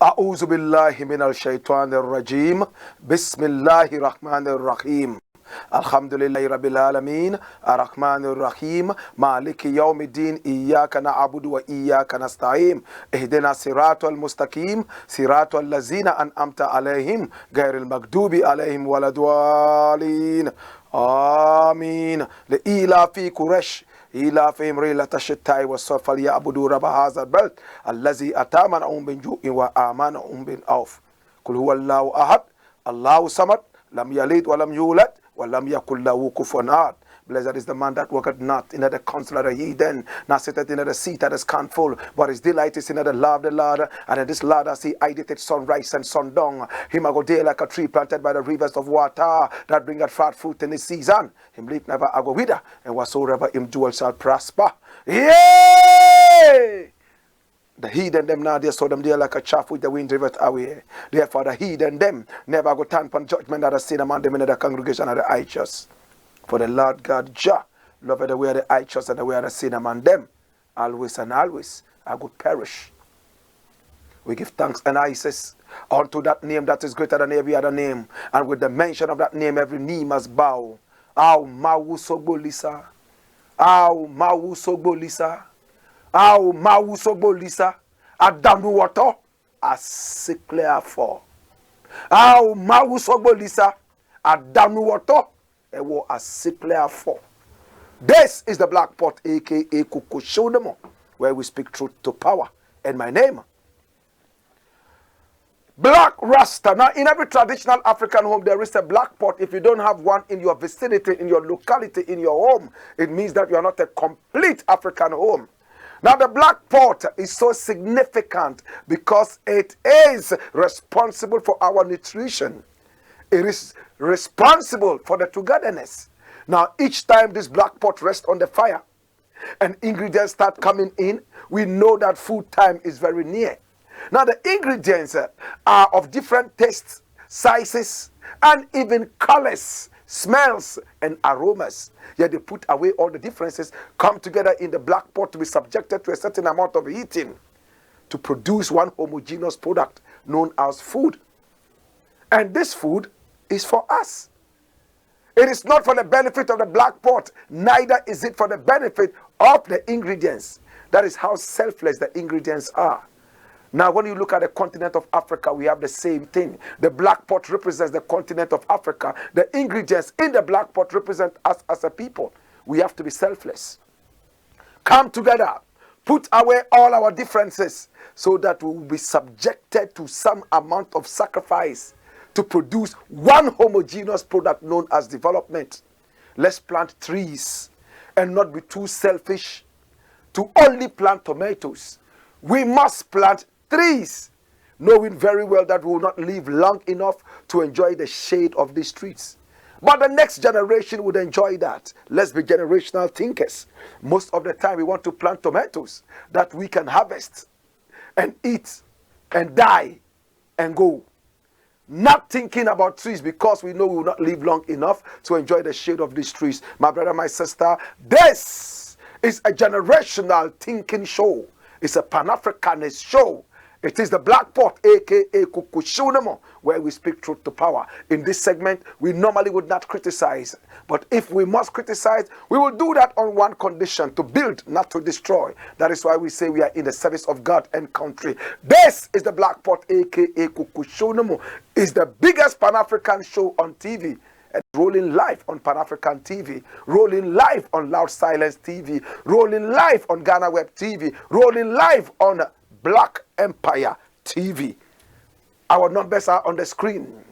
أعوذ بالله من الشيطان الرجيم بسم الله الرحمن الرحيم الحمد لله رب العالمين الرحمن الرحيم مالك يوم الدين إياك نعبد وإياك نستعين اهدنا الصراط المستقيم صراط الذين أنعمت عليهم غير المغضوب عليهم ولا الضالين آمين لإيلاف قريش إيلافهم رحلة الشتاء والصيف فليعبدوا رب هذا البلد الذي أطعمهم من جوع وآمنهم من خوف قل هو الله أحد الله الصمد لم يلد ولم يولد ولم يكن له كفوا أحد. Blessed is the man that worketh not in the counsel of the heathen, nor sitteth in the seat that is scornful, but his delight is in the law of the Lord, and in this law does he hideth it sunrise and sundown. Him a go day like a tree planted by the rivers of water, that bringeth fat fruit in his season. Him leaf never a go wither, and whatsoever him doeth shall prosper. Yea! The heathen them now, they saw them there like a chaff which the wind driveth away. Therefore the heathen them never go turn upon judgment that is seen among them in the congregation of the righteous. For the Lord God Jah loveth the way of the righteous and the way of the sin among them. Always and always I would perish. We give thanks and praises unto that name that is greater than every other name. And with the mention of that name, every knee must bow. Aw mawu sogbolisa. Aw mawu sogbolisa. Aw mawu sogbolisa. Adamu wato. Asikle afo. Aw mawu sogbolisa. Adamu wato. Ewo asikle afo. This is the Black Pot, aka Kukushonemo, where we speak truth to power. And my name, Blakk RASTA. Now, in every traditional African home, there is a black pot. If you don't have one in your vicinity, in your locality, in your home, it means that you are not a complete African home. Now, the black pot is so significant because it is responsible for our nutrition. It is responsible for the togetherness. Now, each time this black pot rests on the fire and ingredients start coming in, we know that food time is very near. Now, the ingredients are of different tastes, sizes, and even colors, smells, and aromas. Yet they put away all the differences, come together in the black pot to be subjected to a certain amount of heating to produce one homogeneous product known as food. And this food is for us. It is not for the benefit of the black pot, neither is it for the benefit of the ingredients. That is how selfless the ingredients are. Now, when you look at the continent of Africa, we have the same thing. The black pot represents the continent of Africa. The ingredients in the black pot represent us as a people. We have to be selfless. Come together, put away all our differences so that we will be subjected to some amount of sacrifice to produce one homogeneous product known as development. Let's plant trees and not be too selfish to only plant tomatoes. We must plant trees, knowing very well that we will not live long enough to enjoy the shade of these trees. But the next generation would enjoy that. Let's be generational thinkers. Most of the time we want to plant tomatoes that we can harvest and eat and die and go. Not thinking about trees because we know we will not live long enough to enjoy the shade of these trees. My brother, my sister, this is a generational thinking show. It's a Pan-Africanist show. It is the Black Pot, aka Kukushunemo, where we speak truth to power. In this segment, we normally would not criticize. But if we must criticize, we will do that on one condition: to build, not to destroy. That is why we say we are in the service of God and country. This is the Black Pot, aka Kukushunemo. It's the biggest Pan-African show on TV. and rolling live on Pan-African TV, rolling live on Loud Silence TV, rolling live on Ghana Web TV, rolling live on Blakk Empire TV. Our numbers are on the screen.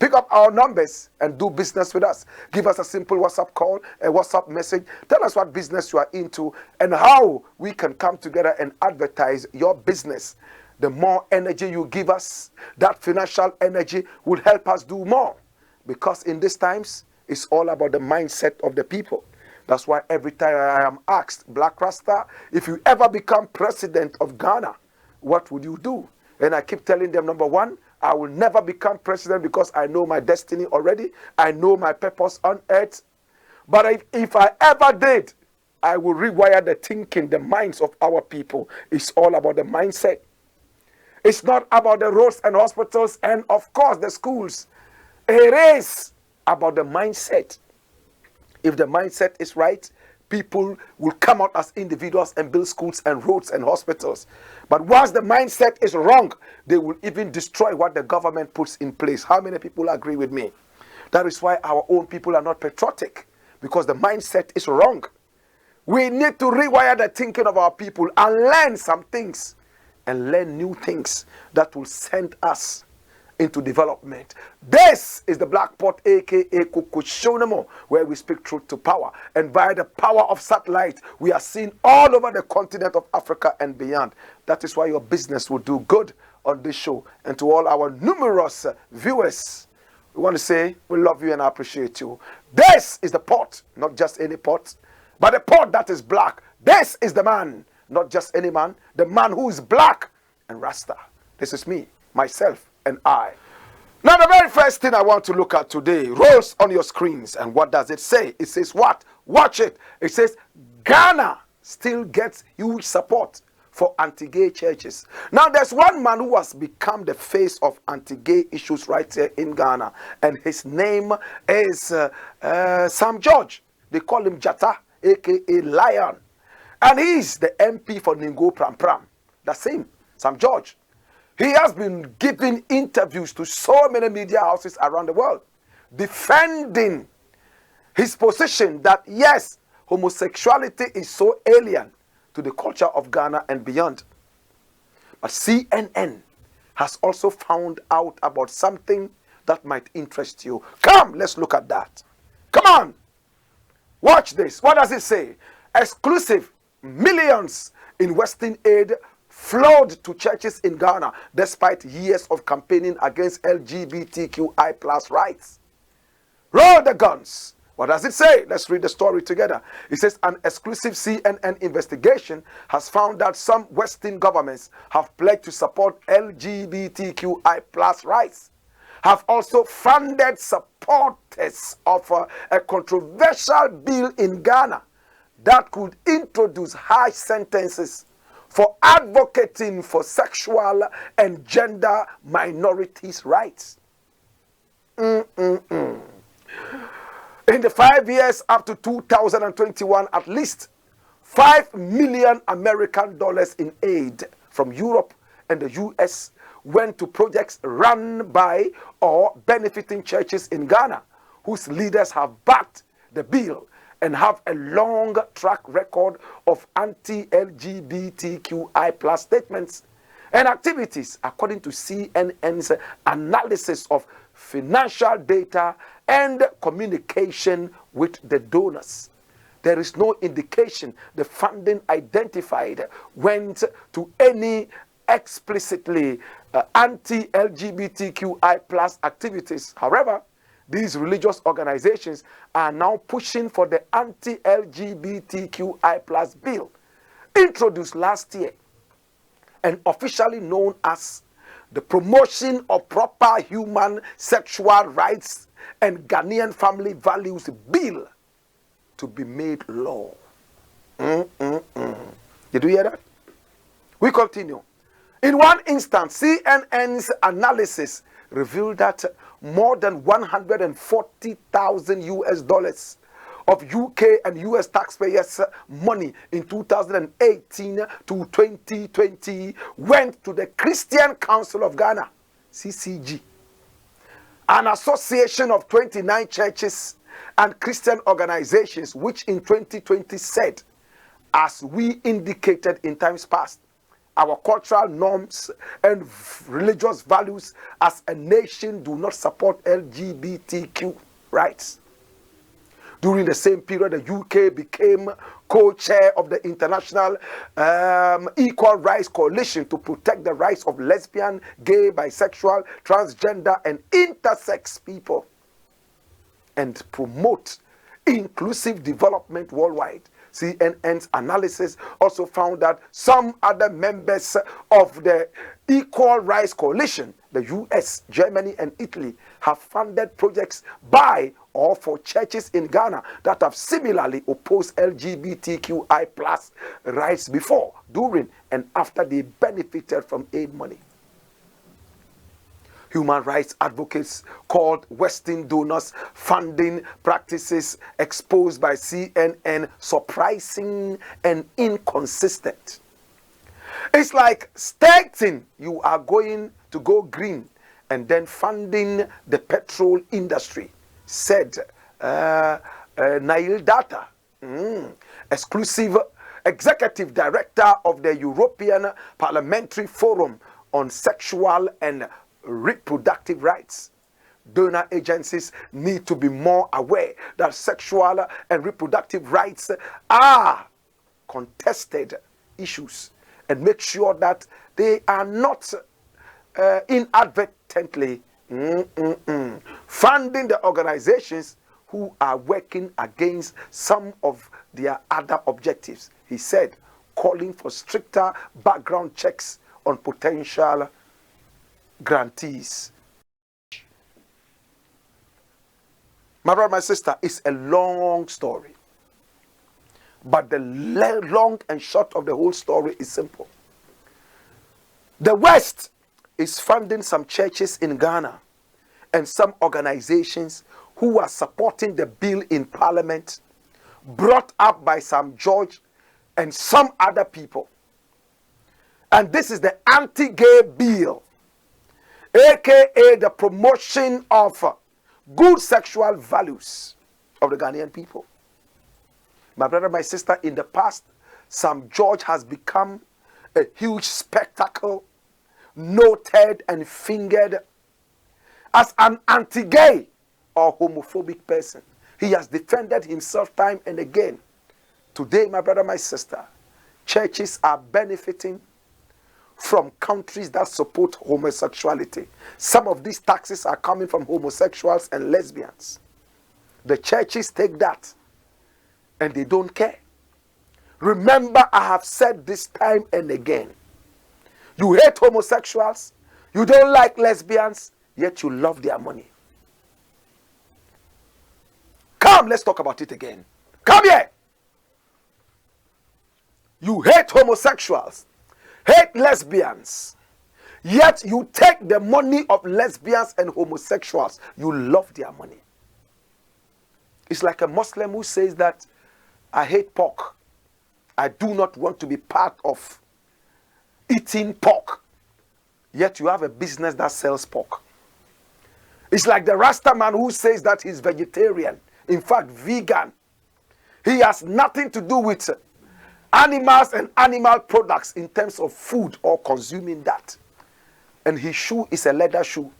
Pick up our numbers and do business with us. Give us a simple WhatsApp call, a WhatsApp message. Tell us what business you are into and how we can come together and advertise your business. The more energy you give us, that financial energy will help us do more. Because in these times, it's all about the mindset of the people. That's why every time I am asked, Blakk Rasta, if you ever become president of Ghana, what would you do? And I keep telling them, number one, I will never become president because I know my destiny already. I know my purpose on earth. But if I ever did, I will rewire the thinking, the minds of our people. It's all about the mindset. It's not about the roads and hospitals and, of course, the schools. It is about the mindset. If the mindset is right, people will come out as individuals and build schools and roads and hospitals. But once the mindset is wrong, they will even destroy what the government puts in place. How many people agree with me? That is why our own people are not patriotic, because the mindset is wrong. We need to rewire the thinking of our people and learn some things and learn new things that will send us into development. This is the Blakk Pot, aka Kukushonamo, where we speak truth to power. And by the power of satellite, we are seen all over the continent of Africa and beyond. That is why your business will do good on this show. And to all our numerous viewers, we want to say we love you and appreciate you. This is the pot, not just any pot, but the pot that is black. This is the man, not just any man, the man who is black and Rasta. This is me, myself, and I. Now, the very first thing I want to look at today rolls on your screens. And what does it say? It says what? Watch it. It says Ghana still gets huge support for anti-gay churches. Now, there's one man who has become the face of anti-gay issues right here in Ghana. And his name is Sam George. They call him Jata, a.k.a. Lion. And he's the MP for Ningo Pram Pram. That's him, Sam George. He has been giving interviews to so many media houses around the world, defending his position that, yes, homosexuality is so alien to the culture of Ghana and beyond. But CNN has also found out about something that might interest you. Come, let's look at that. Come on. Watch this. What does it say? Exclusive millions in Western aid flowed to churches in Ghana despite years of campaigning against LGBTQI plus rights. Roll the guns. What does it say? Let's read the story together. It says an exclusive CNN investigation has found that some Western governments have pledged to support LGBTQI plus rights, have also funded supporters of a controversial bill in Ghana that could introduce harsh sentences for advocating for sexual and gender minorities' rights. In the 5 years up to 2021, at least $5 million American dollars in aid from Europe and the US went to projects run by or benefiting churches in Ghana, whose leaders have backed the bill and have a long track record of anti-LGBTQI plus statements and activities, according to CNN's analysis of financial data and communication with the donors. There is no indication the funding identified went to any explicitly anti-LGBTQI plus activities. However, these religious organizations are now pushing for the anti-LGBTQI plus bill introduced last year and officially known as the Promotion of Proper Human Sexual Rights and Ghanaian Family Values Bill to be made law. Did you hear that? We continue. In one instance, CNN's analysis revealed that more than 140,000 US dollars of UK and US taxpayers' money in 2018 to 2020 went to the Christian Council of Ghana, CCG. An association of 29 churches and Christian organizations, which in 2020 said, as we indicated in times past, our cultural norms and religious values as a nation do not support LGBTQ rights. During the same period, the UK became co-chair of the International Equal Rights Coalition to protect the rights of lesbian, gay, bisexual, transgender, and intersex people and promote inclusive development worldwide. CNN's analysis also found that some other members of the Equal Rights Coalition, the US, Germany, and Italy, have funded projects by or for churches in Ghana that have similarly opposed LGBTQI plus rights before, during, and after they benefited from aid money. Human rights advocates called Western donors funding practices exposed by CNN surprising and inconsistent. It's like stating you are going to go green and then funding the petrol industry, said Nail Data, exclusive executive director of the European Parliamentary Forum on Sexual and Reproductive Rights. Donor agencies need to be more aware that sexual and reproductive rights are contested issues and make sure that they are not inadvertently funding the organizations who are working against some of their other objectives. He said, calling for stricter background checks on potential grantees. My brother, my sister, it's a long story. But the long and short of the whole story is simple. The West is funding some churches in Ghana and some organizations who are supporting the bill in Parliament brought up by some George and some other people. And this is the anti-gay bill, aka the promotion of good sexual values of the Ghanaian people. My brother, my sister, in the past, Sam George has become a huge spectacle, noted and fingered as an anti-gay or homophobic person. He has defended himself time and again. Today, my brother, my sister, churches are benefiting from countries that support homosexuality. Some of these taxes are coming from homosexuals and lesbians. The churches take that and they don't care. Remember, I have said this time and again. You hate homosexuals, you don't like lesbians, yet you love their money. Come, let's talk about it again. Come here. You hate homosexuals, hate lesbians, yet you take the money of lesbians and homosexuals. You love their money. It's like a Muslim who says that I hate pork. I do not want to be part of eating pork. Yet you have a business that sells pork. It's like the Rasta man who says that he's vegetarian. In fact, vegan. He has nothing to do with animals and animal products in terms of food or consuming that. And his shoe is a leather shoe.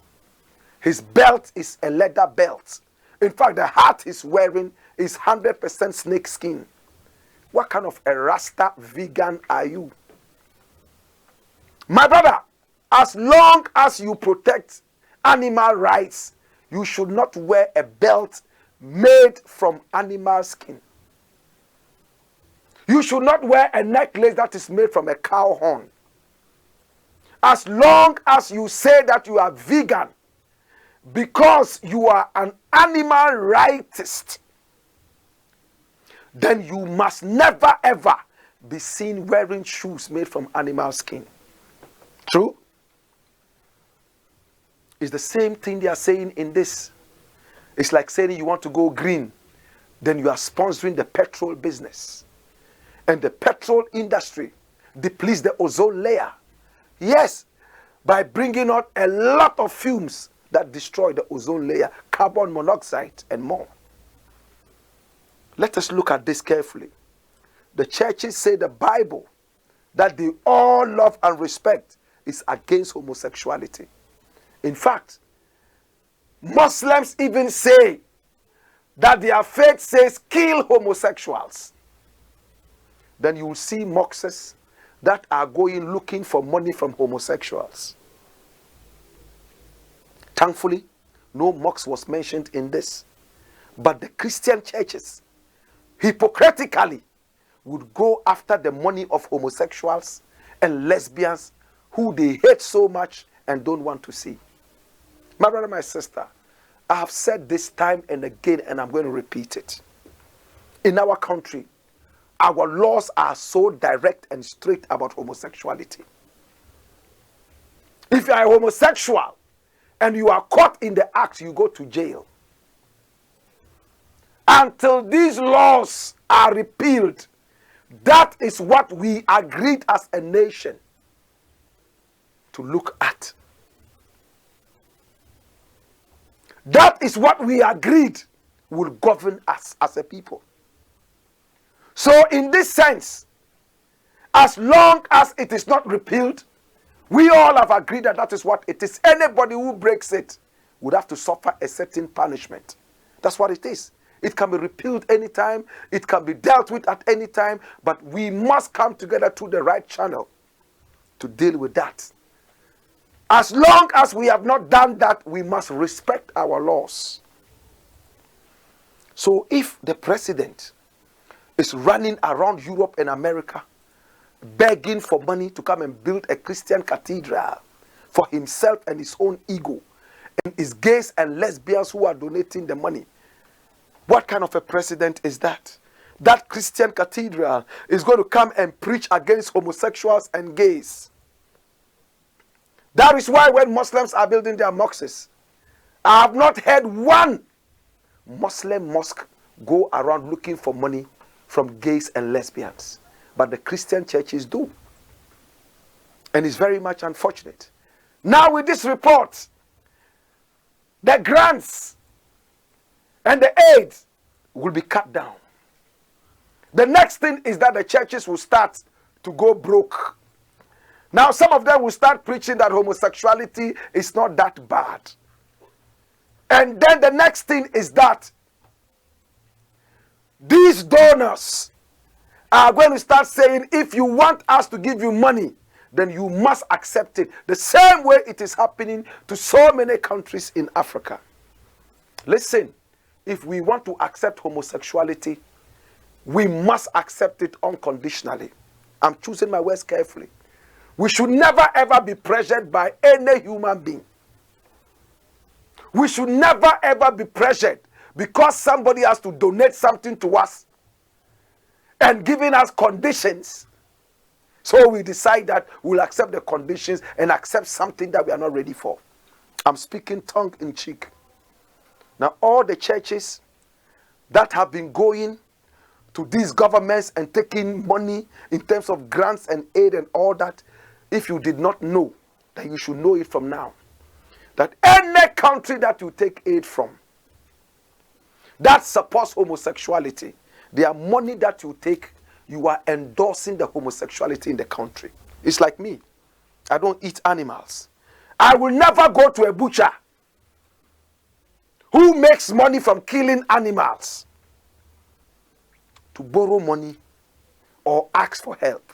His belt is a leather belt. In fact, the hat he's wearing is 100% snake skin. What kind of a Rasta vegan are you? My brother, as long as you protect animal rights, you should not wear a belt made from animal skin. You should not wear a necklace that is made from a cow horn. As long as you say that you are vegan, because you are an animal rightist, then you must never ever be seen wearing shoes made from animal skin. True? It's the same thing they are saying in this. It's like saying you want to go green, then you are sponsoring the petrol business. And the petrol industry depletes the ozone layer. Yes, by bringing out a lot of fumes that destroy the ozone layer, carbon monoxide, and more. Let us look at this carefully. The churches say the Bible that they all love and respect is against homosexuality. In fact, Muslims even say that their faith says kill homosexuals. Then you will see mosques that are going looking for money from homosexuals. Thankfully, no mosque was mentioned in this. But the Christian churches hypocritically would go after the money of homosexuals and lesbians who they hate so much and don't want to see. My brother, my sister, I have said this time and again, and I'm going to repeat it. In our country, our laws are so direct and straight about homosexuality. If you are a homosexual and you are caught in the act, you go to jail. Until these laws are repealed, that is what we agreed as a nation to look at. That is what we agreed will govern us as a people. So in this sense, as long as it is not repealed, we all have agreed that that is what it is. Anybody who breaks it would have to suffer a certain punishment. That's what it is. It can be repealed anytime. It can be dealt with at any time. But we must come together to the right channel to deal with that. As long as we have not done that, we must respect our laws. So if the president is running around Europe and America begging for money to come and build a Christian cathedral for himself and his own ego, and it's gays and lesbians who are donating the money, what kind of a president is that? That Christian cathedral is going to come and preach against homosexuals and gays. That is why when Muslims are building their mosques, I have not heard one Muslim mosque go around looking for money from gays and lesbians. But the Christian churches do. And it's very much unfortunate. Now with this report, the grants and the aid will be cut down. The next thing is that the churches will start to go broke. Now some of them will start preaching that homosexuality is not that bad. And then the next thing is that these donors are going to start saying, if you want us to give you money, then you must accept it. The same way it is happening to so many countries in Africa. Listen, if we want to accept homosexuality, we must accept it unconditionally. I'm choosing my words carefully. We should never ever be pressured by any human being. We should never ever be pressured because somebody has to donate something to us and giving us conditions. So we decide that we'll accept the conditions and accept something that we are not ready for. I'm speaking tongue in cheek. Now all the churches that have been going to these governments and taking money in terms of grants and aid and all that, if you did not know, then you should know it from now. That any country that you take aid from that supports homosexuality, their money that you take, you are endorsing the homosexuality in the country. It's like me. I don't eat animals. I will never go to a butcher who makes money from killing animals to borrow money or ask for help.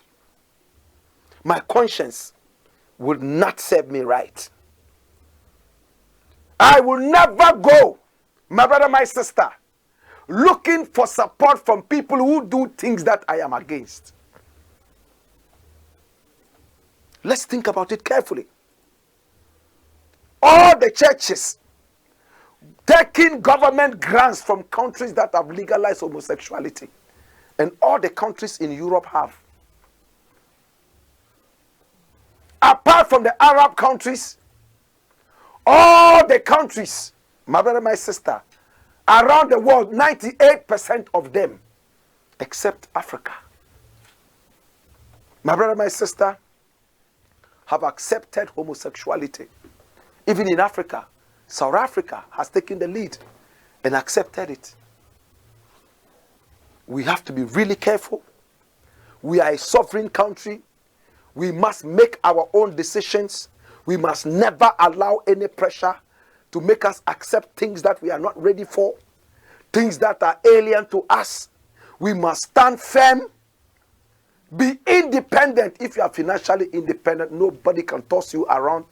My conscience will not serve me right. I will never go, my brother, my sister, looking for support from people who do things that I am against. Let's think about it carefully. All the churches taking government grants from countries that have legalized homosexuality, and all the countries in Europe have. Apart from the Arab countries, all the countries, my brother, my sister, around the world, 98% of them, except Africa, my brother, my sister, have accepted homosexuality. Even in Africa, South Africa has taken the lead and accepted it. We have to be really careful. We are a sovereign country. We must make our own decisions. We must never allow any pressure to make us accept things that we are not ready for, things that are alien to us. We must stand firm. Be independent. If you are financially independent, nobody can toss you around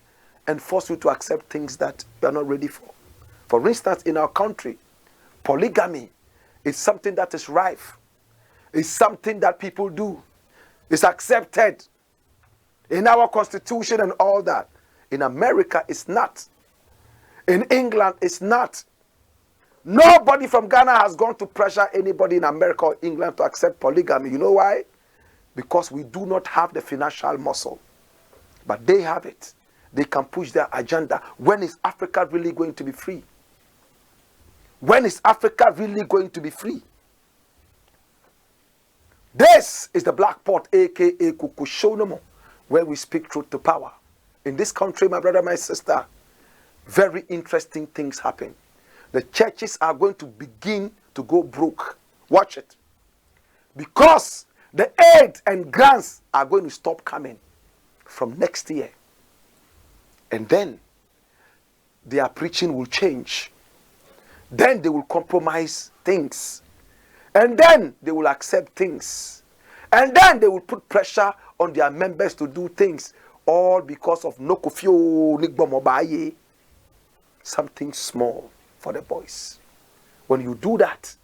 and force you to accept things that you are not ready for. For instance, in our country, polygamy is something that is rife. It's something that people do. It's accepted in our constitution and all that. In America, it's not. In England, it's not. Nobody from Ghana has gone to pressure anybody in America or England to accept polygamy. You know why? Because we do not have the financial muscle. But they have it. They can push their agenda. When is Africa really going to be free? When is Africa really going to be free? This is the Blakk Pot, aka Kukushonomo, where we speak truth to power. In this country, my brother, my sister, very interesting things happen. The churches are going to begin to go broke. Watch it. Because the aid and grants are going to stop coming from next year. And then their preaching will change. Then they will compromise things. And then they will accept things. And then they will put pressure on their members to do things. All because of Nokofio Nigbomobaye. Something small for the boys. When you do that,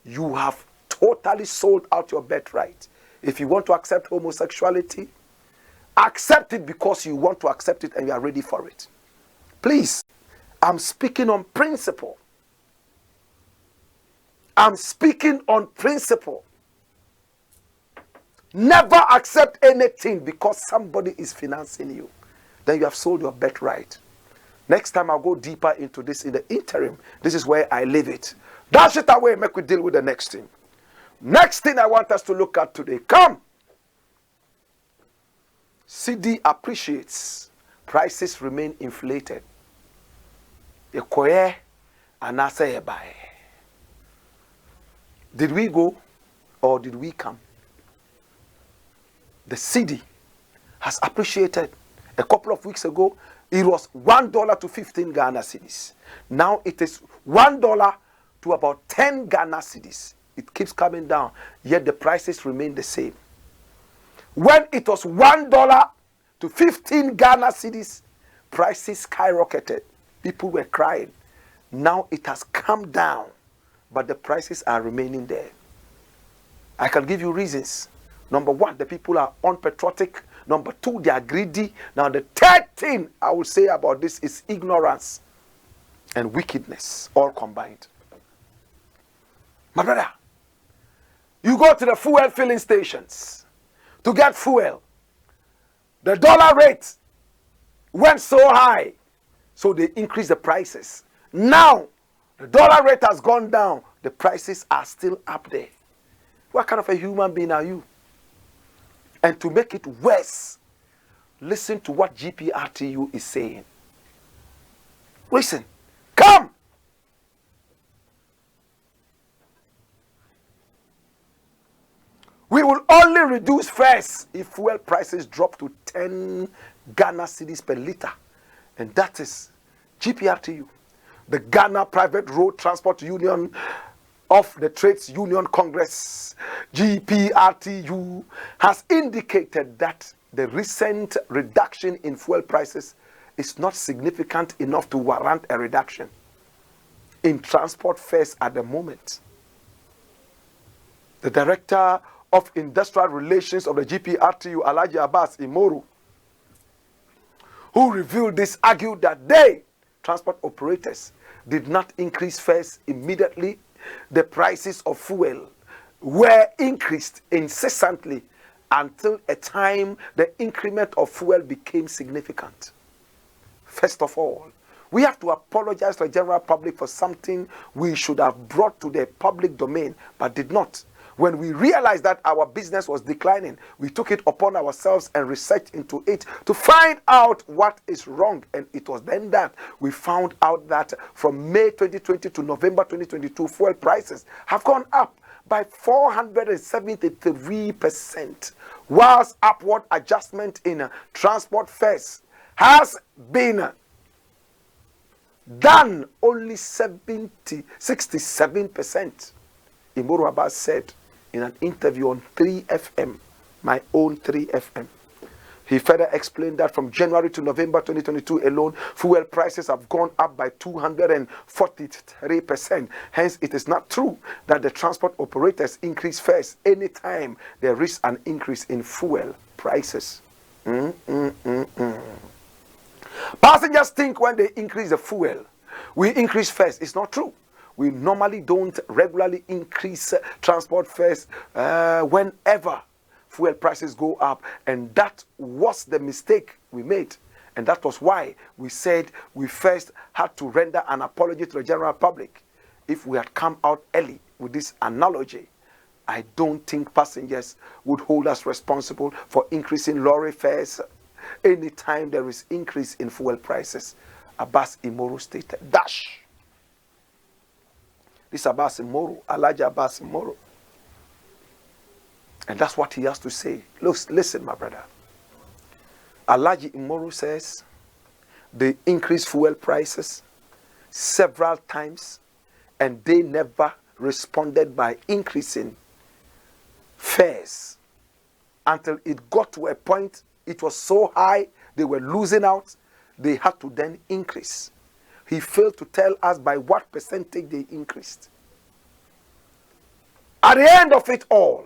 you have totally sold out your birthright. If you want to accept homosexuality, accept it because you want to accept it and you are ready for it. Please, I'm speaking on principle. I'm speaking on principle. Never accept anything because somebody is financing you. Then you have sold your birthright. Next time I'll go deeper into this in the interim. This is where I leave it. Dash it away, make we deal with the next thing. Next thing I want us to look at today. Come. Cedi appreciates. Prices remain inflated. Did we go or did we come? The Cedi has appreciated. A couple of weeks ago, it was $1 to 15 Ghana cedis. Now it is $1 to about 10 Ghana cedis. It keeps coming down, yet the prices remain the same. When it was $1 to 15 Ghana cedis, prices skyrocketed. People were crying. Now it has come down, but the prices are remaining there. I can give you reasons. Number one, the people are unpatriotic. Number two, they are greedy. Now the third thing I will say about this is ignorance and wickedness, all combined. My brother, you go to the fuel filling stations to get fuel. The dollar rate went so high, so they increased the prices. Now, the dollar rate has gone down. The prices are still up there. What kind of a human being are you? And to make it worse, listen to what GPRTU is saying. Listen. Come! We will only reduce first if fuel prices drop to 10 Ghana cedis per liter. And that is GPRTU. The Ghana Private Road Transport Union of the Trades Union Congress, GPRTU, has indicated that the recent reduction in fuel prices is not significant enough to warrant a reduction in transport fares at the moment. The Director of Industrial Relations of the GPRTU, Alhaji Abbas Imoru, who revealed this, argued that they, transport operators, did not increase fares immediately. The prices of fuel were increased incessantly until a time the increment of fuel became significant. First of all, we have to apologize to the general public for something we should have brought to the public domain but did not. When we realized that our business was declining, we took it upon ourselves and researched into it to find out what is wrong. And it was then that we found out that from May 2020 to November 2022, fuel prices have gone up by 473%, whilst upward adjustment in transport fares has been done only 67%. Imoro Abbas said in an interview on 3FM, my own 3FM. He further explained that from January to November 2022 alone, fuel prices have gone up by 243%. Hence, it is not true that the transport operators increase fares anytime there is an increase in fuel prices. Passengers think when they increase the fuel, we increase fares. It's not true. We normally don't regularly increase transport fares whenever fuel prices go up. And that was the mistake we made. And that was why we said we first had to render an apology to the general public. If we had come out early with this analogy, I don't think passengers would hold us responsible for increasing lorry fares anytime there is increase in fuel prices. Abbas Imoro stated. Dash. This Abbas Imoro, Elijah Abbas Imoro. And that's what he has to say. Look, listen, my brother. Elijah Imoro says they increased fuel prices several times and they never responded by increasing fares until it got to a point it was so high they were losing out. They had to then increase. He failed to tell us by what percentage they increased. At the end of it all,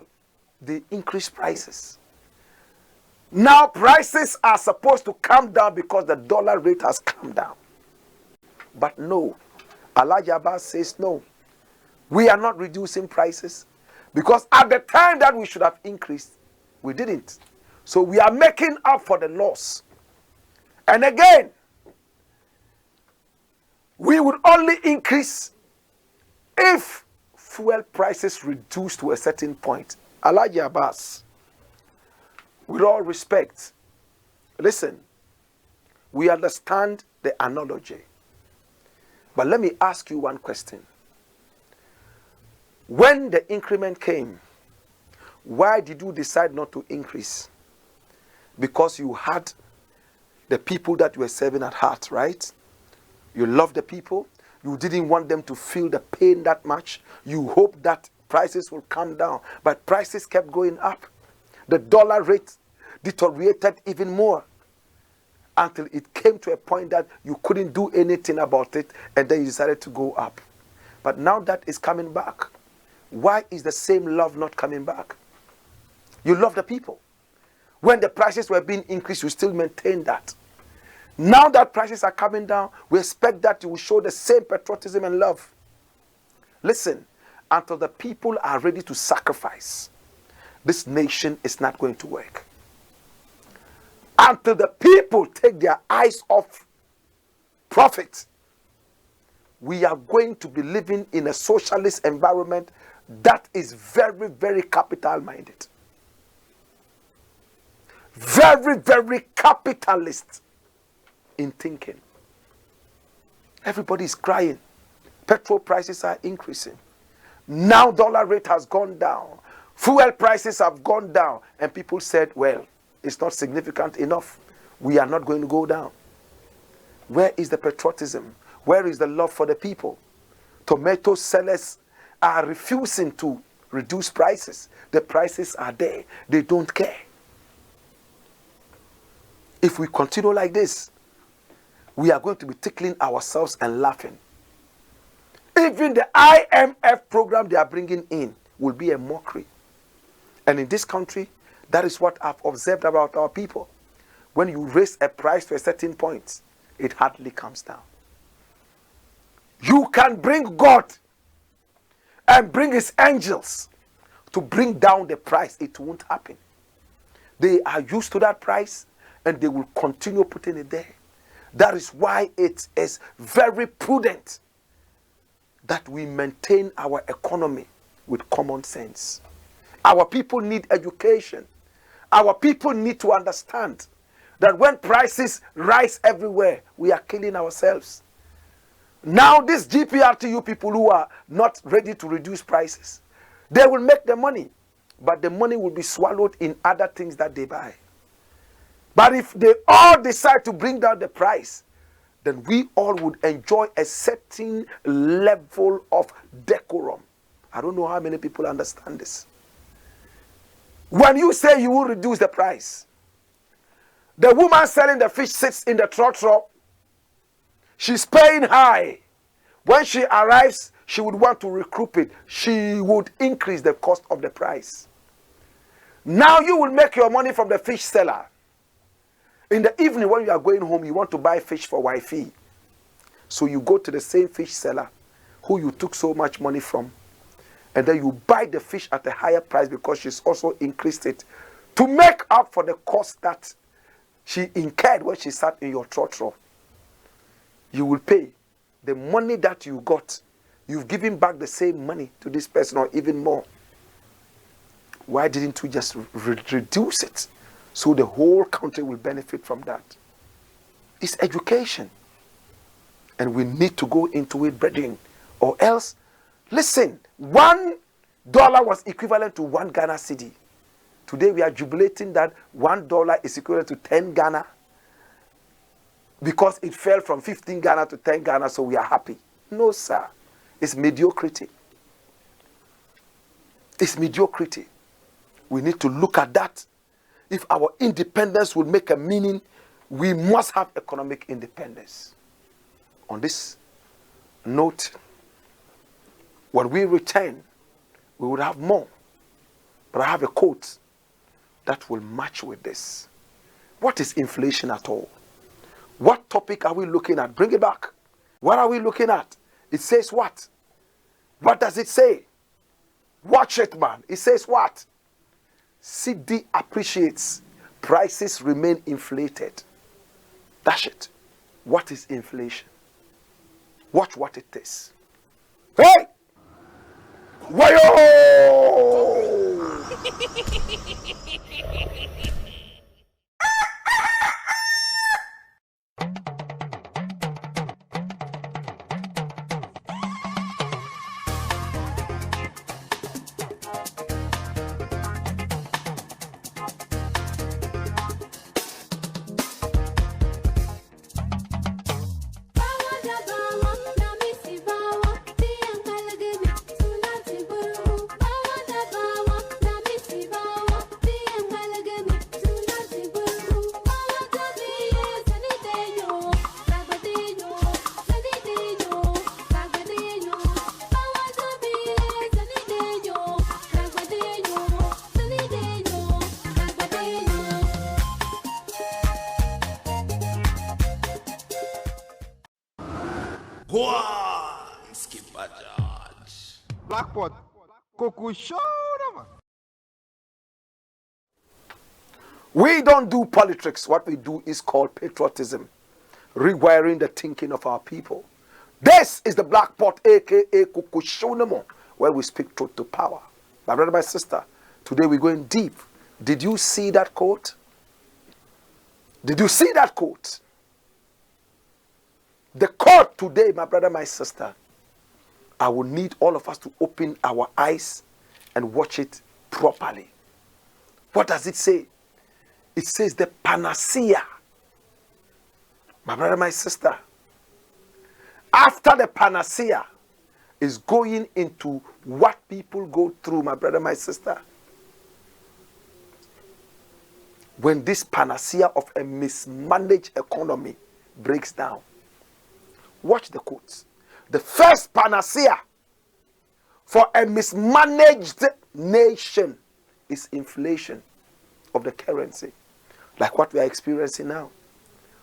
they increased prices. Now prices are supposed to come down because the dollar rate has come down. But no, Elijah Abbas says no. We are not reducing prices because at the time that we should have increased, we didn't. So we are making up for the loss. And again, we would only increase if fuel prices reduce to a certain point. Elijah Abbas, with all respect, listen, we understand the analogy. But let me ask you one question. When the increment came, why did you decide not to increase? Because you had the people that you were serving at heart, right? You loved the people. You didn't want them to feel the pain that much. You hoped that prices will come down. But prices kept going up. The dollar rate deteriorated even more until it came to a point that you couldn't do anything about it, and then you decided to go up. But now that is coming back. Why is the same love not coming back? You love the people. When the prices were being increased, you still maintain that. Now that prices are coming down, we expect that you will show the same patriotism and love. Listen, until the people are ready to sacrifice, this nation is not going to work. Until the people take their eyes off profit, we are going to be living in a socialist environment that is very, very capital-minded. Very, very capitalist in thinking. Everybody is crying. Petrol prices are increasing. Now dollar rate has gone down. Fuel prices have gone down. And people said, well, it's not significant enough. We are not going to go down. Where is the patriotism? Where is the love for the people? Tomato sellers are refusing to reduce prices. The prices are there. They don't care. If we continue like this, we are going to be tickling ourselves and laughing. Even the IMF program they are bringing in will be a mockery. And in this country, that is what I've observed about our people. When you raise a price to a certain point, it hardly comes down. You can bring God and bring his angels to bring down the price. It won't happen. They are used to that price and they will continue putting it there. That is why it is very prudent that we maintain our economy with common sense. Our people need education. Our people need to understand that when prices rise everywhere, we are killing ourselves. Now, these GPRTU people who are not ready to reduce prices, they will make the money, but the money will be swallowed in other things that they buy. But if they all decide to bring down the price, then we all would enjoy a certain level of decorum. I don't know how many people understand this. When you say you will reduce the price, the woman selling the fish sits in the trotro. She's paying high. When she arrives, she would want to recoup it. She would increase the cost of the price. Now you will make your money from the fish seller. In the evening when you are going home, you want to buy fish for wifey. So you go to the same fish seller who you took so much money from. And then you buy the fish at a higher price because she's also increased it to make up for the cost that she incurred when she sat in your trotro. You will pay the money that you got. You've given back the same money to this person or even more. Why didn't you just reduce it so the whole country will benefit from that? It's education. And we need to go into it, brethren. Or else, listen, $1 was equivalent to 1 Ghana cedi. Today we are jubilating that $1 is equivalent to 10 Ghana because it fell from 15 Ghana to 10 Ghana, so we are happy. No, sir. It's mediocrity. It's mediocrity. We need to look at that. If our independence will make a meaning, we must have economic independence. On this note, when we return, we would have more. But I have a quote that will match with this. What is inflation at all? What topic are we looking at? Bring it back. What are we looking at? It says what? What does it say? Watch it, man. It says what? Cedi appreciates. Prices remain inflated. That's it. What is inflation? Watch what it is. Hey! Wayo! Blackpot, Coco show. We don't do politics. What we do is called patriotism, rewiring the thinking of our people. This is the Black Pot, aka Kukushonamo, where we speak truth to power. My brother, my sister, today we're going deep. Did you see that quote? Did you see that quote? The quote today, my brother, my sister, I will need all of us to open our eyes and watch it properly. What does it say? It says the panacea. My brother, my sister, after the panacea is going into what people go through, my brother, my sister. When this panacea of a mismanaged economy breaks down. Watch the quotes. The first panacea for a mismanaged nation is inflation of the currency. Like what we are experiencing now.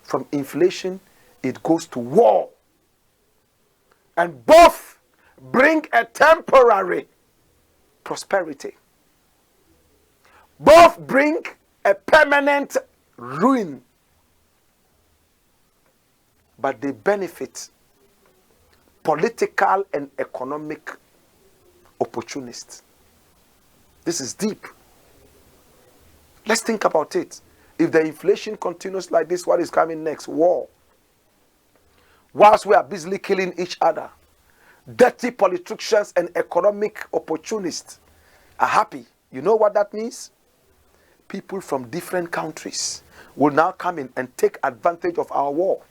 From inflation, it goes to war. And both bring a temporary prosperity. Both bring a permanent ruin. But they benefit political and economic opportunists. This is deep. Let's think about it. If the inflation continues like this, what is coming next? War. Whilst we are busily killing each other, dirty politicians and economic opportunists are happy. You know what that means? People from different countries will now come in and take advantage of our war.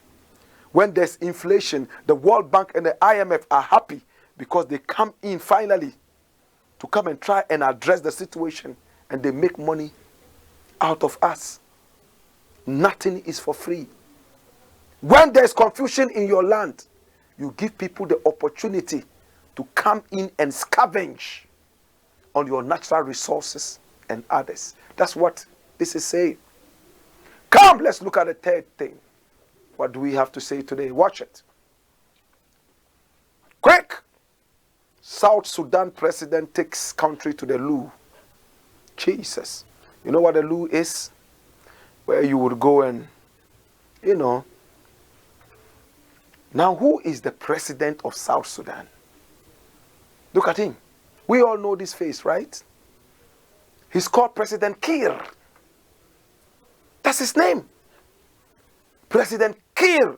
When there's inflation, the World Bank and the IMF are happy because they come in finally to come and try and address the situation, and they make money out of us. Nothing is for free. When there's confusion in your land, you give people the opportunity to come in and scavenge on your natural resources and others. That's what this is saying. Come, let's look at the third thing. What do we have to say today? Watch it. Quick! South Sudan president takes country to the loo. Jesus. You know what the loo is? Where you would go and, Now, who is the president of South Sudan? Look at him. We all know this face, right? He's called President Kiir. That's his name. President Kiir.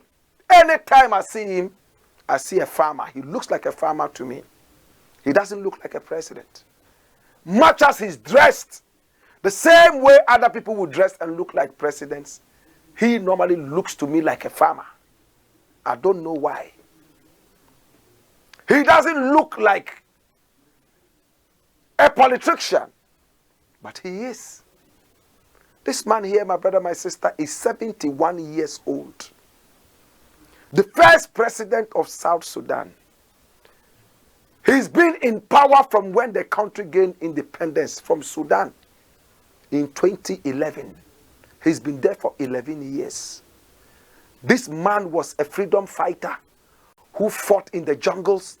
Anytime I see him, I see a farmer. He looks like a farmer to me. He doesn't look like a president. Much as he's dressed, the same way other people would dress and look like presidents, he normally looks to me like a farmer. I don't know why. He doesn't look like a politician, but he is. This man here, my brother, my sister, is 71 years old. The first president of South Sudan. He's been in power from when the country gained independence from Sudan in 2011. He's been there for 11 years. This man was a freedom fighter who fought in the jungles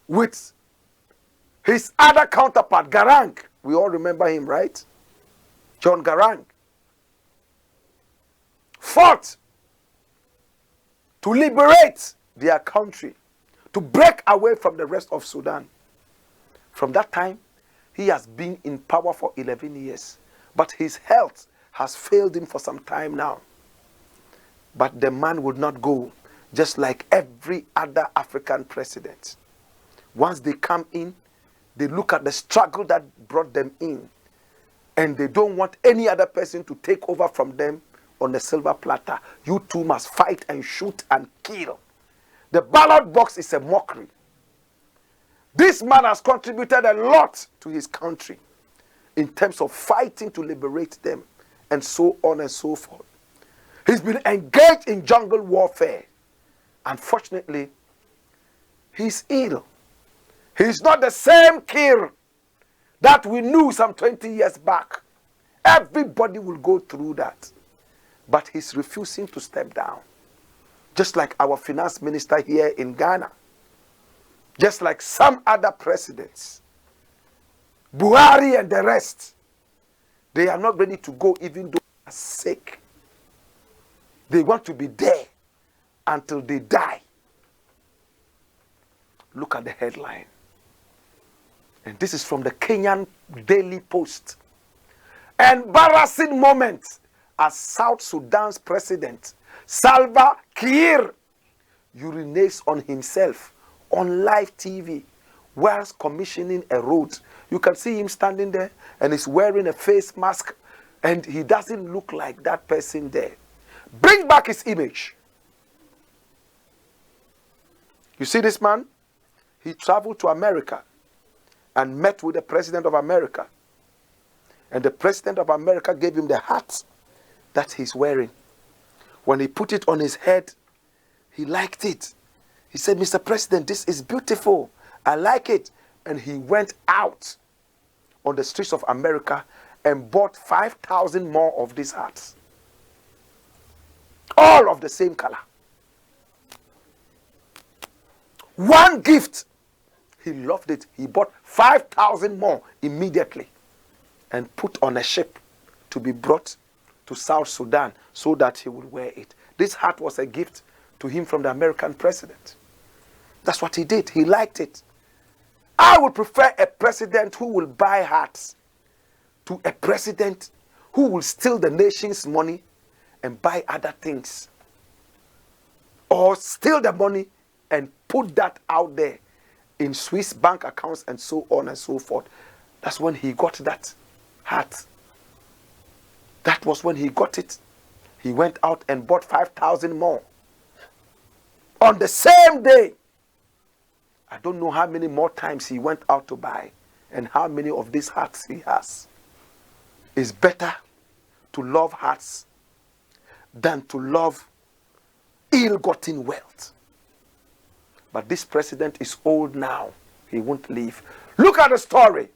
with his other counterpart, Garang. We all remember him, right? John Garang. Fought to liberate their country, to break away from the rest of Sudan. From that time, he has been in power for 11 years. But his health has failed him for some time now. But the man would not go, just like every other African president. Once they come in, they look at the struggle that brought them in, and they don't want any other person to take over from them on the silver platter. You two must fight and shoot and kill. The ballot box is a mockery. This man has contributed a lot to his country in terms of fighting to liberate them, and so on and so forth. He's been engaged in jungle warfare. Unfortunately, he's ill. He's not the same Kiir that we knew some 20 years back. Everybody will go through that. But he's refusing to step down. Just like our finance minister here in Ghana. Just like some other presidents. Buhari and the rest. They are not ready to go even though they are sick. They want to be there until they die. Look at the headline. And this is from the Kenyan Daily Post. Embarrassing moment as South Sudan's president, Salva Kiir, urinates on himself on live TV whilst commissioning a road. You can see him standing there and he's wearing a face mask, and he doesn't look like that person there. Bring back his image. You see this man? He traveled to America and met with the president of America. And the president of America gave him the hat that he's wearing. When he put it on his head, he liked it. He said, "Mr. President, this is beautiful. I like it." And he went out on the streets of America and bought 5,000 more of these hats. All of the same color. One gift. He loved it. He bought 5,000 more immediately and put on a ship to be brought to South Sudan so that he would wear it. This hat was a gift to him from the American president. That's what he did. He liked it. I would prefer a president who will buy hearts to a president who will steal the nation's money and buy other things. Or steal the money and put that out there in Swiss bank accounts and so on and so forth. That's when he got that heart. That was when he got it. He went out and bought 5,000 more. On the same day, I don't know how many more times he went out to buy and how many of these hearts he has. It's better to love hearts than to love ill-gotten wealth. But this president is old now. He won't leave. Look at the story.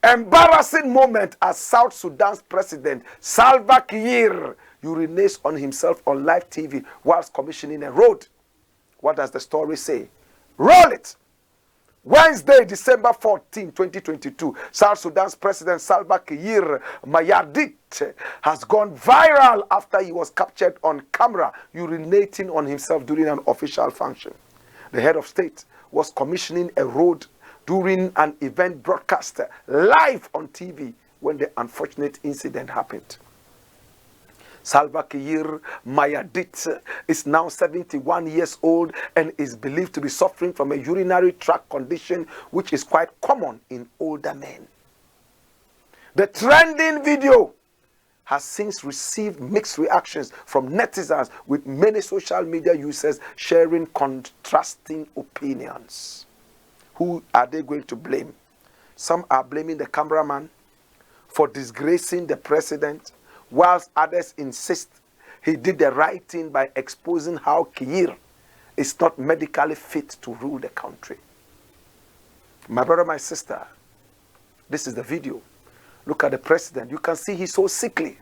Embarrassing moment as South Sudan's president Salva Kiir urinates on himself on live TV whilst commissioning a road. What does the story say? Roll it. Wednesday, December 14, 2022, South Sudan's President Salva Kiir Mayardit has gone viral after he was captured on camera urinating on himself during an official function. The head of state was commissioning a road during an event broadcast live on TV when the unfortunate incident happened. Salva Kiir Mayardit is now 71 years old and is believed to be suffering from a urinary tract condition which is quite common in older men. The trending video has since received mixed reactions from netizens, with many social media users sharing contrasting opinions. Who are they going to blame? Some are blaming the cameraman for disgracing the president, whilst others insist he did the right thing by exposing how Kiir is not medically fit to rule the country. My brother, my sister, this is the video. Look at the president. You can see he's so sickly,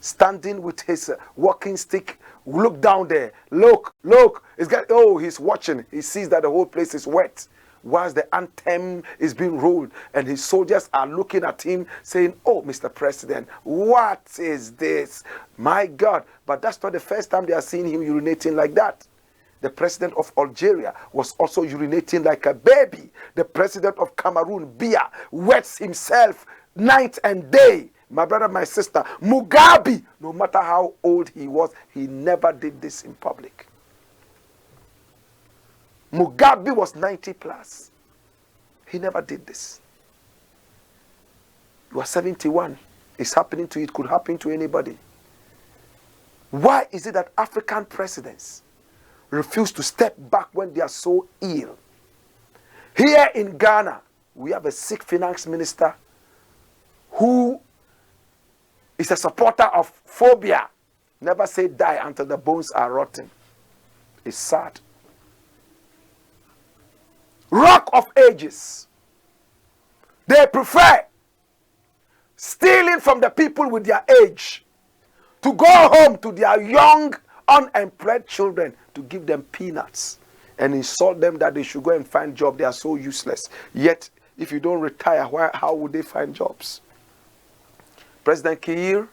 standing with his walking stick. Look down there. Look. He's watching. He sees that the whole place is wet, whilst the anthem is being rolled, and his soldiers are looking at him saying, "Oh, Mr. President, what is this? My God." But that's not the first time they are seeing him urinating like that. The president of Algeria was also urinating like a baby. The president of Cameroon, Biya, wets himself night and day. My brother, my sister, Mugabe, no matter how old he was, he never did this in public. Mugabe was 90 plus. He never did this. You are 71. It's happening to you. It could happen to anybody. Why is it that African presidents refuse to step back when they are so ill? Here in Ghana, we have a sick finance minister who is a supporter of phobia. Never say die until the bones are rotten. It's sad. Rock of Ages. They prefer stealing from the people with their age to go home to their young, unemployed children to give them peanuts and insult them that they should go and find jobs. They are so useless. Yet, if you don't retire, how would they find jobs? President Kiir,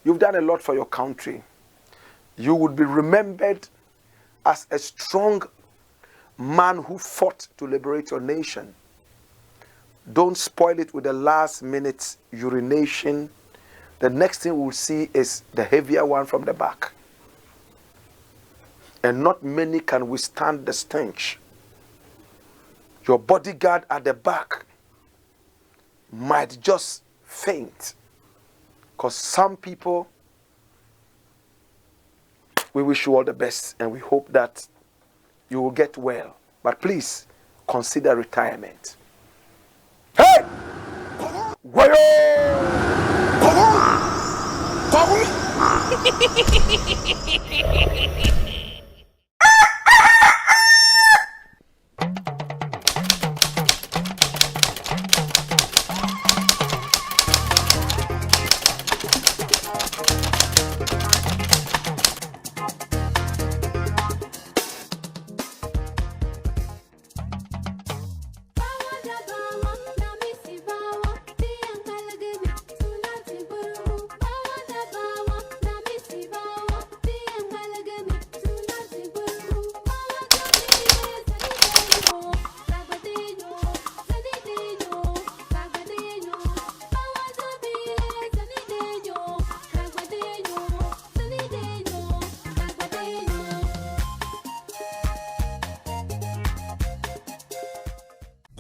you've done a lot for your country. You would be remembered as a strong man who fought to liberate your nation. Don't spoil it with the last minute urination. The next thing we'll see is the heavier one from the back. And not many can withstand the stench. Your bodyguard at the back might just faint. Because some people, we wish you all the best and we hope that you will get well. But please, consider retirement. Hey! Wayo!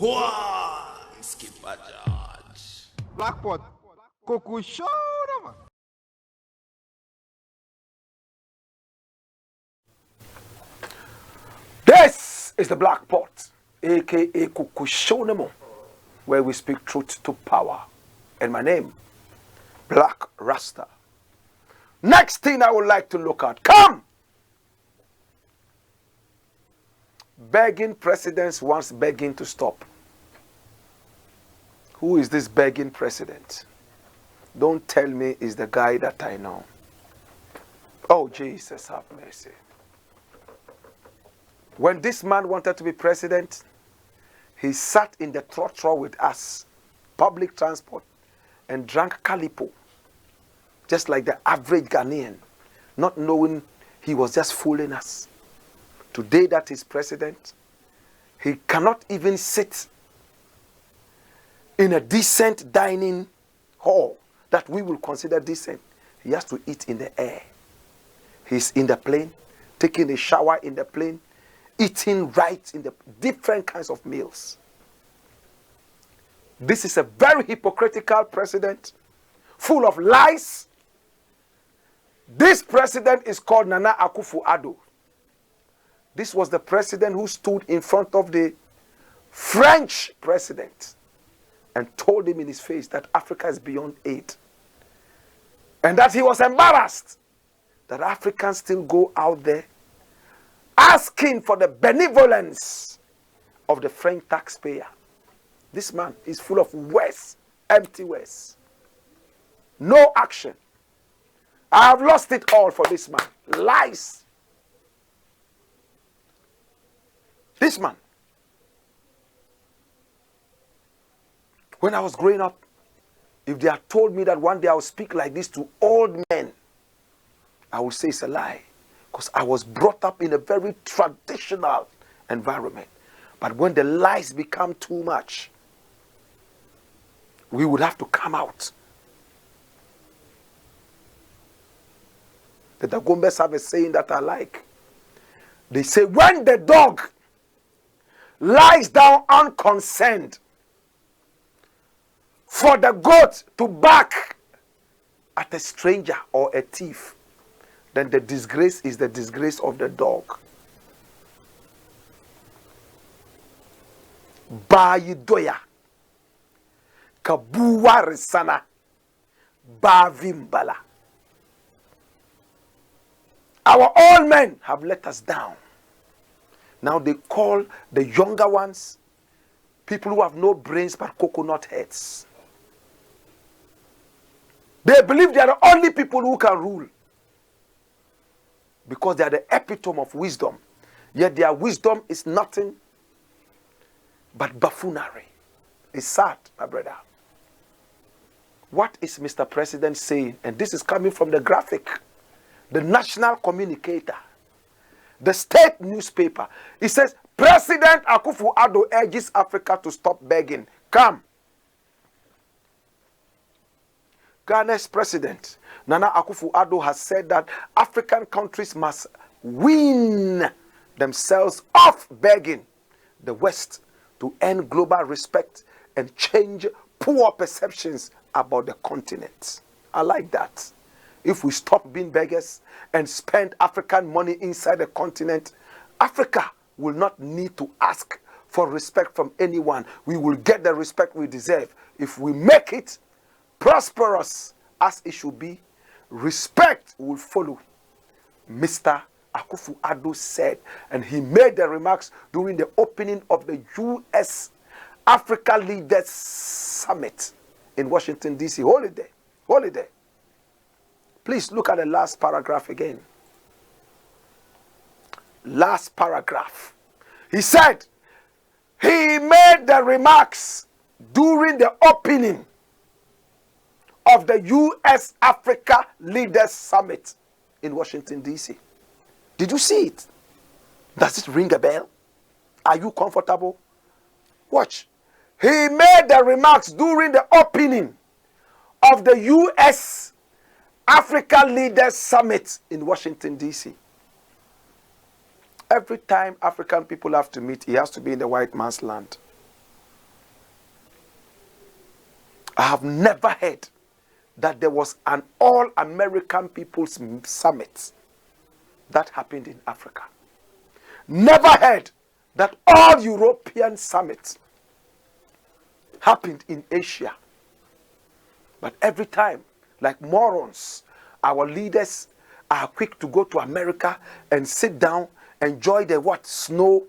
Skipper George. Blackpot. Coco show. This is the Black Pot, aka Kukushonemo, where we speak truth to power. And my name, Blakk RASTA. Next thing I would like to look at. Come! Begging presidents wants begging to stop. Who is this begging president? Don't tell me it's the guy that I know. Oh, Jesus, have mercy. When this man wanted to be president, he sat in the trotro with us, public transport, and drank calipo, just like the average Ghanaian, not knowing he was just fooling us. Today that he's president, he cannot even sit in a decent dining hall that we will consider decent. He has to eat in the air. He's in the plane, taking a shower in the plane, eating right in the different kinds of meals. This is a very hypocritical president, full of lies. This president is called Nana Akufo-Addo. This was the president who stood in front of the French president and told him in his face that Africa is beyond aid. And that he was embarrassed that Africans still go out there asking for the benevolence of the French taxpayer. This man is full of words, empty words. No action. I have lost it all for this man. Lies. This man. When I was growing up, if they had told me that one day I would speak like this to old men, I would say it's a lie. Because I was brought up in a very traditional environment. But when the lies become too much, we would have to come out. The Dagombes have a saying that I like. They say, when the dog lies down unconcerned for the goat to bark at a stranger or a thief, then the disgrace is the disgrace of the dog. Bayidoya kabuwa resana bavimbala. Our old men have let us down. Now they call the younger ones people who have no brains but coconut heads. They believe they are the only people who can rule because they are the epitome of wisdom. Yet their wisdom is nothing but buffoonery. It's sad, my brother. What is Mr. President saying? And this is coming from the graphic, the national communicator, the state newspaper. It says, President Akufo-Addo urges Africa to stop begging. Come. Ghana's president, Nana Akufo-Addo, has said that African countries must wean themselves off begging the West to earn global respect and change poor perceptions about the continent. I like that. If we stop being beggars and spend African money inside the continent, Africa will not need to ask for respect from anyone. We will get the respect we deserve. If we make it prosperous as it should be, respect will follow. Mr. Akufo-Addo said, and he made the remarks during the opening of the U.S. Africa Leaders Summit in Washington, D.C. Holiday. Please look at the last paragraph again. Last paragraph. He said, he made the remarks during the opening of the U.S. Africa Leaders Summit in Washington, D.C. Did you see it? Does it ring a bell? Are you comfortable? Watch. He made the remarks during the opening of the U.S. Africa Leaders Summit in Washington, D.C. Every time African people have to meet, it has to be in the white man's land. I have never heard that there was an all-American People's Summit that happened in Africa. Never heard that all European Summit happened in Asia. But every time, like morons, our leaders are quick to go to America and sit down, enjoy the snow,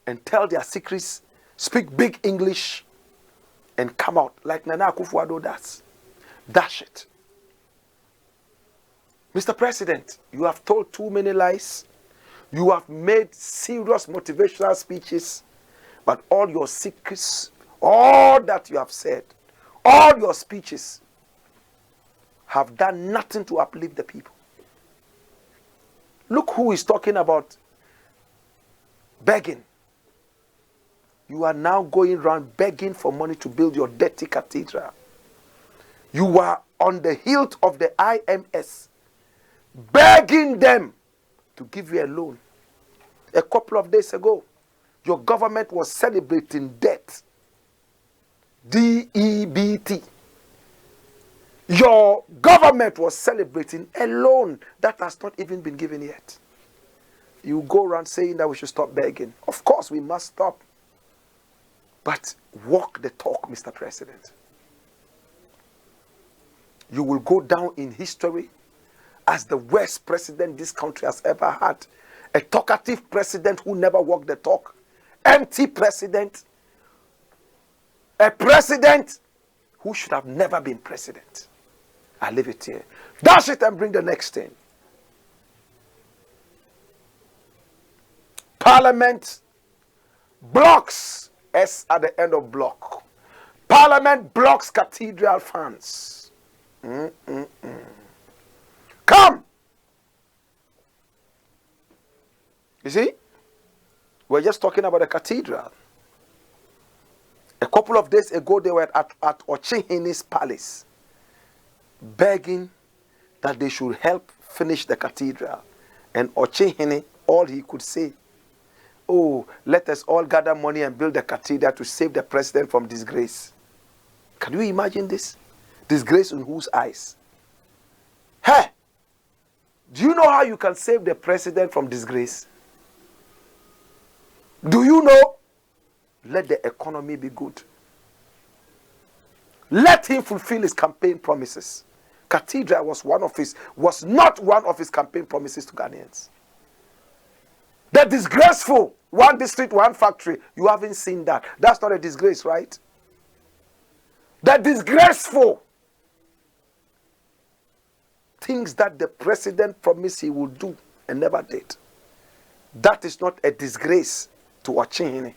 and tell their secrets, speak big English, and come out like Nana Akufo-Addo does. Dash it. Mr. President, you have told too many lies. You have made serious motivational speeches, but all your secrets, all that you have said, all your speeches have done nothing to uplift the people. Look who is talking about begging. You are now going around begging for money to build your dirty cathedral. You are on the hilt of the IMS, begging them to give you a loan. A couple of days ago, your government was celebrating debt. DEBT. Your government was celebrating a loan that has not even been given yet. You go around saying that we should stop begging. Of course, we must stop. But walk the talk, Mr. President. You will go down in history as the worst president this country has ever had. A talkative president who never walked the talk. Empty president. A president who should have never been president. I leave it here. Dash it and bring the next thing. Parliament blocks S at the end of block. Parliament blocks cathedral funds. Come! You see? We're just talking about the cathedral. A couple of days ago, they were at Ochehini's palace, begging that they should help finish the cathedral. And Ochehini, all he could say, oh, let us all gather money and build the cathedral to save the president from disgrace. Can you imagine this? Disgrace in whose eyes? Hey! Do you know how you can save the president from disgrace? Do you know? Let the economy be good. Let him fulfill his campaign promises. Cathedral was not one of his campaign promises to Ghanaians. The disgraceful one district, one factory, you haven't seen that. That's not a disgrace, right? The disgraceful things that the president promised he would do and never did. That is not a disgrace to Ochehini.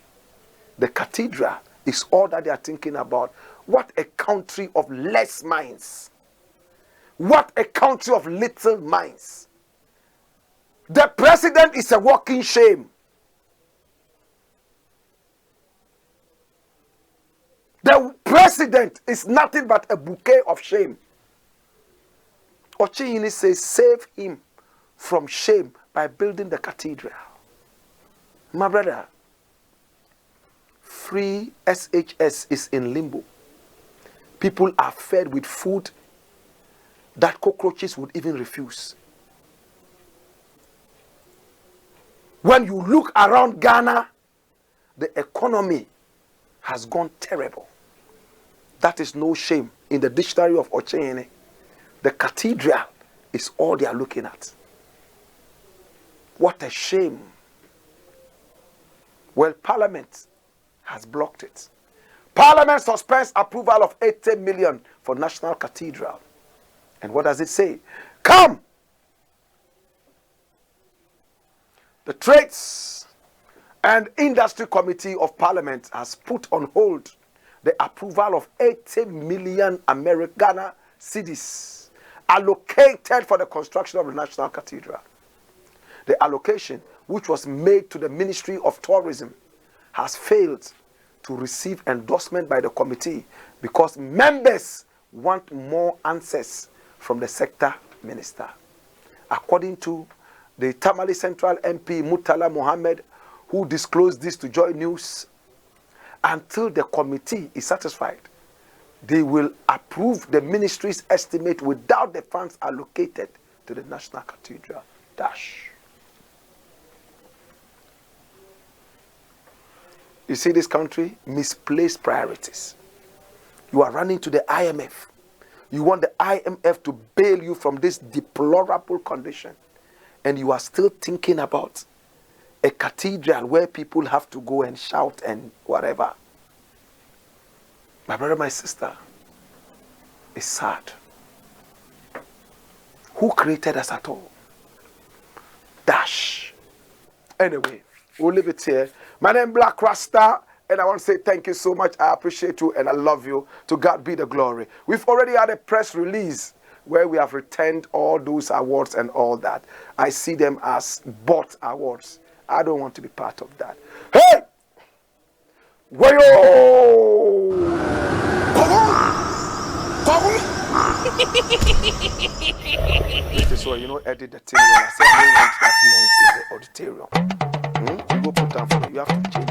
The cathedral is all that they are thinking about. What a country of less minds. What a country of little minds. The president is a walking shame. The president is nothing but a bouquet of shame. Ochehini says, save him from shame by building the cathedral. My brother, free SHS is in limbo. People are fed with food that cockroaches would even refuse. When you look around Ghana, the economy has gone terrible. That is no shame. In the dictionary of Ochehini, the cathedral is all they are looking at. What a shame. Well, Parliament has blocked it. Parliament suspends approval of 80 million for National Cathedral. And what does it say? Come! The Trades and Industry Committee of Parliament has put on hold the approval of 80 million Ghana cedis allocated for the construction of the National Cathedral. The allocation, which was made to the Ministry of Tourism, has failed to receive endorsement by the committee because members want more answers from the sector minister. According to the Tamale Central MP Murtala Mohammed, who disclosed this to Joy News, until the committee is satisfied, they will approve the ministry's estimate without the funds allocated to the National Cathedral. Dash. You see this country? Misplaced priorities. You are running to the IMF. You want the IMF to bail you from this deplorable condition. And you are still thinking about a cathedral where people have to go and shout and whatever. My brother, my sister, it's sad. Who created us at all? Dash. Anyway, we'll leave it here. My name is Blakk RASTA, and I want to say thank you so much. I appreciate you and I love you. To God be the glory. We've already had a press release where we have returned all those awards and all that. I see them as bought awards. I don't want to be part of that. Hey! Wayo! So, you know, edit the thing. I say I don't want that noise in the auditorium. You go put down for it. You have to change.